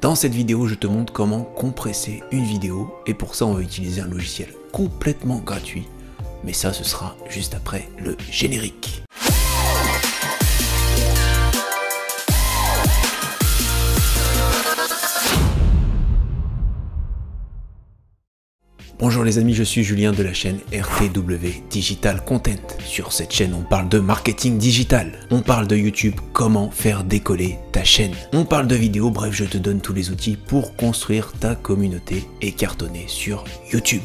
Dans cette vidéo, je te montre comment compresser une vidéo et pour ça on va utiliser un logiciel complètement gratuit. Mais ça, ce sera juste après le générique. Bonjour les amis, je suis Julien de la chaîne RTW Digital Content. Sur cette chaîne, on parle de marketing digital. On parle de YouTube, comment faire décoller ta chaîne. On parle de vidéos, bref, je te donne tous les outils pour construire ta communauté et cartonner sur YouTube.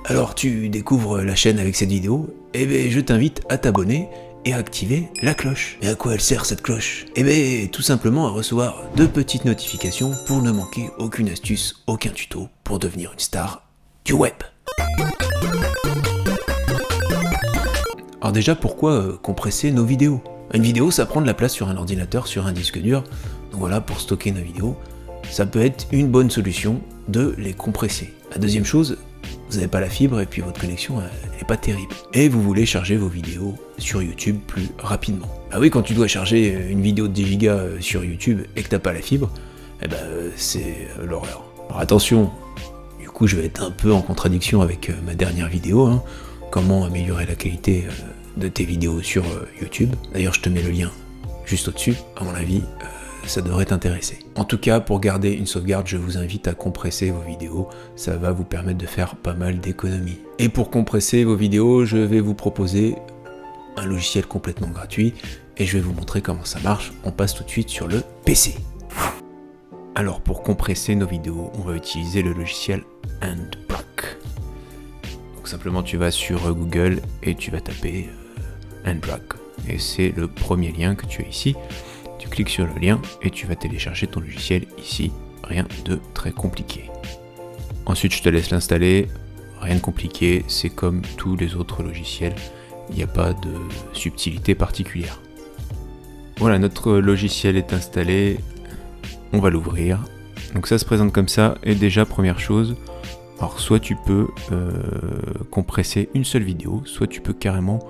Alors, tu découvres la chaîne avec cette vidéo, eh bien, je t'invite à t'abonner et à activer la cloche. Et à quoi elle sert cette cloche? Eh bien, tout simplement à recevoir de petites notifications pour ne manquer aucune astuce, aucun tuto pour devenir une star du web. Alors déjà, pourquoi compresser nos vidéos? Une vidéo, ça prend de la place sur un ordinateur, sur un disque dur. Donc voilà, pour stocker nos vidéos, ça peut être une bonne solution de les compresser. La deuxième chose, vous n'avez pas la fibre et puis votre connexion n'est pas terrible. Et vous voulez charger vos vidéos sur YouTube plus rapidement. Ah oui, quand tu dois charger une vidéo de 10 Go sur YouTube et que tu n'as pas la fibre, eh ben c'est l'horreur. Alors attention, du coup je vais être un peu en contradiction avec ma dernière vidéo, hein, comment améliorer la qualité de tes vidéos sur YouTube. D'ailleurs je te mets le lien juste au-dessus, à mon avis ça devrait t'intéresser. En tout cas, pour garder une sauvegarde, je vous invite à compresser vos vidéos, ça va vous permettre de faire pas mal d'économies. Et pour compresser vos vidéos, je vais vous proposer un logiciel complètement gratuit et je vais vous montrer comment ça marche. On passe tout de suite sur le PC. Alors pour compresser nos vidéos, on va utiliser le logiciel Endblock. Donc simplement tu vas sur Google et tu vas taper Endblock. Et c'est le premier lien que tu as ici. Tu cliques sur le lien et tu vas télécharger ton logiciel ici. Rien de très compliqué. Ensuite je te laisse l'installer. Rien de compliqué, c'est comme tous les autres logiciels. Il n'y a pas de subtilité particulière. Voilà, notre logiciel est installé. On va l'ouvrir. Donc ça se présente comme ça. Et déjà, première chose, alors soit tu peux compresser une seule vidéo, soit tu peux carrément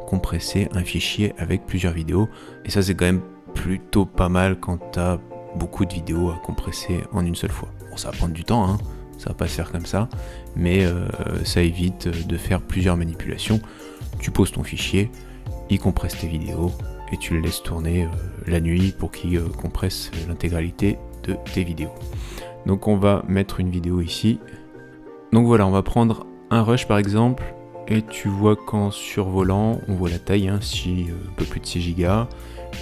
compresser un fichier avec plusieurs vidéos. Et ça, c'est quand même plutôt pas mal quand tu as beaucoup de vidéos à compresser en une seule fois. Bon, ça va prendre du temps, hein, ça va pas se faire comme ça, mais ça évite de faire plusieurs manipulations. Tu poses ton fichier, il compresse tes vidéos, et tu le laisses tourner la nuit pour qu'il compresse l'intégralité de tes vidéos. Donc on va mettre une vidéo ici. Donc voilà, on va prendre un rush par exemple, et tu vois qu'en survolant, on voit la taille, hein, un peu plus de 6 Go,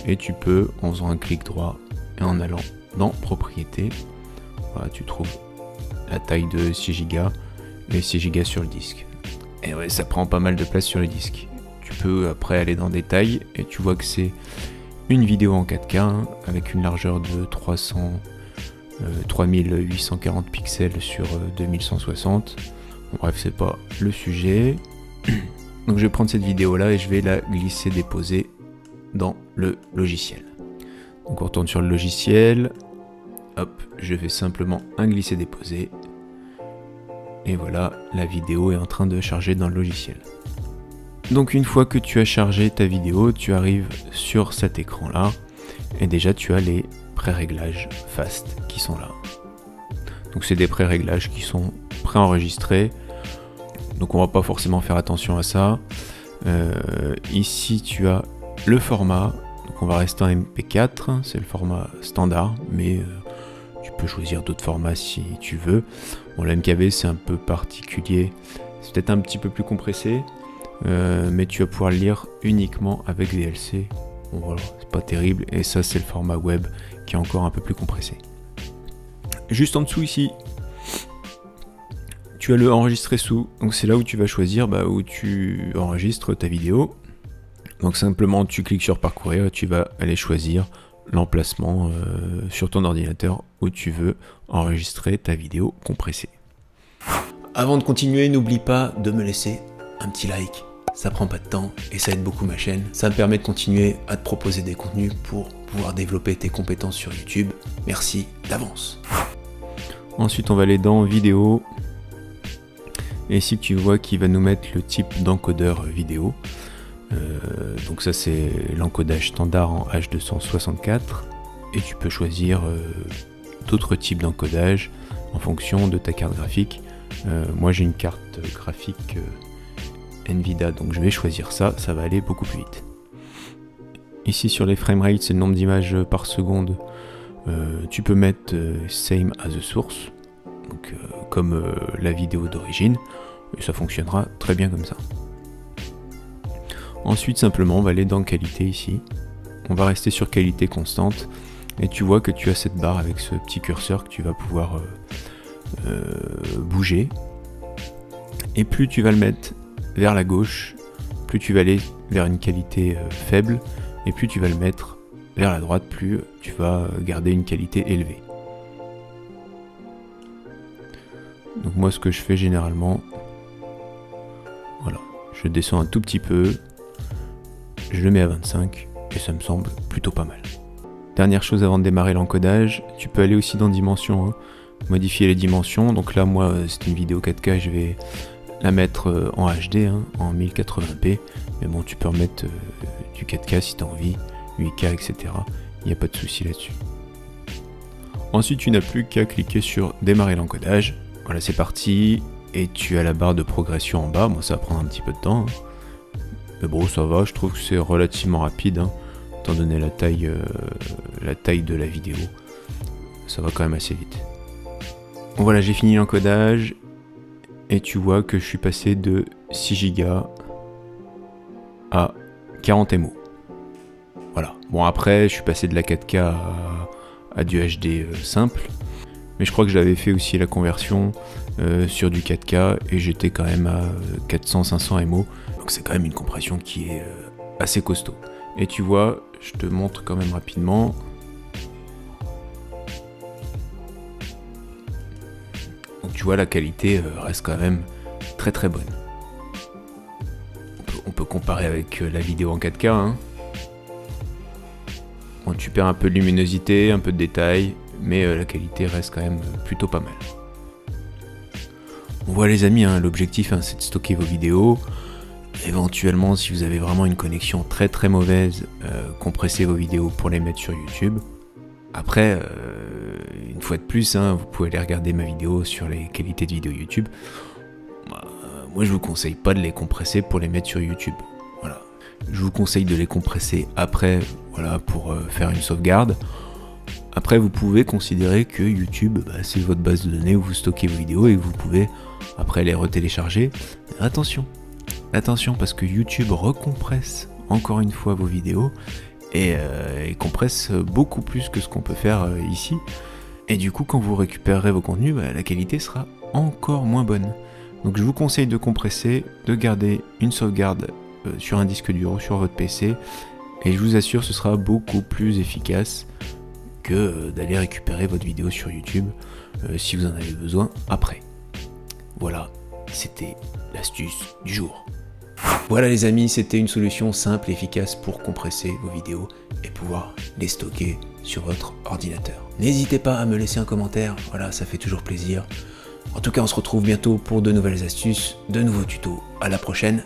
et tu peux, en faisant un clic droit et en allant dans propriétés, voilà, tu trouves la taille de 6 Go et 6 Go sur le disque. Et ouais, ça prend pas mal de place sur le disque. Tu peux après aller dans détail et tu vois que c'est une vidéo en 4K hein, avec une largeur de 3840 pixels sur 2160. Bon, bref, c'est pas le sujet. Donc je vais prendre cette vidéo là et je vais la glisser déposer dans le logiciel. Donc on retourne sur le logiciel. Hop, je fais simplement un glisser déposer. Et voilà, la vidéo est en train de charger dans le logiciel. Donc une fois que tu as chargé ta vidéo, tu arrives sur cet écran là et déjà tu as les pré-réglages fast qui sont là. Donc c'est des pré-réglages qui sont préenregistrés. Donc on va pas forcément faire attention à ça. Ici tu as le format. Donc on va rester en MP4, c'est le format standard, mais tu peux choisir d'autres formats si tu veux. Bon, le MKV c'est un peu particulier, c'est peut-être un petit peu plus compressé. Mais tu vas pouvoir le lire uniquement avec VLC. Bon voilà, c'est pas terrible. Et ça c'est le format web qui est encore un peu plus compressé. Juste en dessous ici, tu as le enregistrer sous. Donc c'est là où tu vas choisir où tu enregistres ta vidéo. Donc simplement tu cliques sur parcourir et tu vas aller choisir l'emplacement sur ton ordinateur où tu veux enregistrer ta vidéo compressée. Avant de continuer, n'oublie pas de me laisser un petit like. Ça prend pas de temps et ça aide beaucoup ma chaîne. Ça me permet de continuer à te proposer des contenus pour pouvoir développer tes compétences sur YouTube. Merci d'avance. Ensuite, on va aller dans vidéo. Et ici, tu vois qu'il va nous mettre le type d'encodeur vidéo. Donc ça, c'est l'encodage standard en H264. Et tu peux choisir d'autres types d'encodage en fonction de ta carte graphique. Moi j'ai une carte graphique Nvidia, donc je vais choisir ça, ça va aller beaucoup plus vite. Ici sur les framerate, c'est le nombre d'images par seconde. Tu peux mettre same as the source, donc, comme la vidéo d'origine, et ça fonctionnera très bien comme ça. Ensuite simplement on va aller dans qualité ici, on va rester sur qualité constante, et tu vois que tu as cette barre avec ce petit curseur que tu vas pouvoir bouger, et plus tu vas le mettre vers la gauche, plus tu vas aller vers une qualité faible, et plus tu vas le mettre vers la droite, plus tu vas garder une qualité élevée. Donc moi ce que je fais généralement, voilà, je descends un tout petit peu, je le mets à 25 et ça me semble plutôt pas mal. Dernière chose avant de démarrer l'encodage, tu peux aller aussi dans dimensions, hein, modifier les dimensions. Donc là moi c'est une vidéo 4K, je vais la mettre en HD, hein, en 1080p, mais bon tu peux remettre du 4K si tu as envie, 8K, etc. Il n'y a pas de souci là-dessus. Ensuite tu n'as plus qu'à cliquer sur démarrer l'encodage. Voilà, c'est parti, et tu as la barre de progression en bas. Bon, ça va prendre un petit peu de temps, hein. Mais bon, ça va, je trouve que c'est relativement rapide, hein, étant donné la taille de la vidéo. Ça va quand même assez vite. Bon, voilà, j'ai fini l'encodage, et tu vois que je suis passé de 6 Go à 40 MO. Voilà, bon après, je suis passé de la 4K à du HD simple. Mais je crois que j'avais fait aussi la conversion sur du 4K et j'étais quand même à 400-500 MO. Donc c'est quand même une compression qui est assez costaud. Et tu vois, je te montre quand même rapidement. Donc tu vois, la qualité reste quand même très très bonne. On peut comparer avec la vidéo en 4K. Hein. Bon, tu perds un peu de luminosité, un peu de détail, mais la qualité reste quand même plutôt pas mal. On voit les amis, hein, l'objectif hein, c'est de stocker vos vidéos. Éventuellement, si vous avez vraiment une connexion très très mauvaise, compressez vos vidéos pour les mettre sur YouTube. Après, une fois de plus, hein, vous pouvez aller regarder ma vidéo sur les qualités de vidéo YouTube. Moi je vous conseille pas de les compresser pour les mettre sur YouTube. Voilà. Je vous conseille de les compresser après, voilà, pour faire une sauvegarde. Après, vous pouvez considérer que YouTube, c'est votre base de données où vous stockez vos vidéos et que vous pouvez après les retélécharger. Attention, attention, parce que YouTube recompresse encore une fois vos vidéos et compresse beaucoup plus que ce qu'on peut faire ici. Et du coup, quand vous récupérerez vos contenus, la qualité sera encore moins bonne. Donc je vous conseille de compresser, de garder une sauvegarde sur un disque dur ou sur votre PC, et je vous assure ce sera beaucoup plus efficace que d'aller récupérer votre vidéo sur YouTube si vous en avez besoin après. Voilà, c'était l'astuce du jour. Voilà les amis, c'était une solution simple et efficace pour compresser vos vidéos et pouvoir les stocker sur votre ordinateur. N'hésitez pas à me laisser un commentaire, voilà, ça fait toujours plaisir. En tout cas, on se retrouve bientôt pour de nouvelles astuces, de nouveaux tutos. À la prochaine.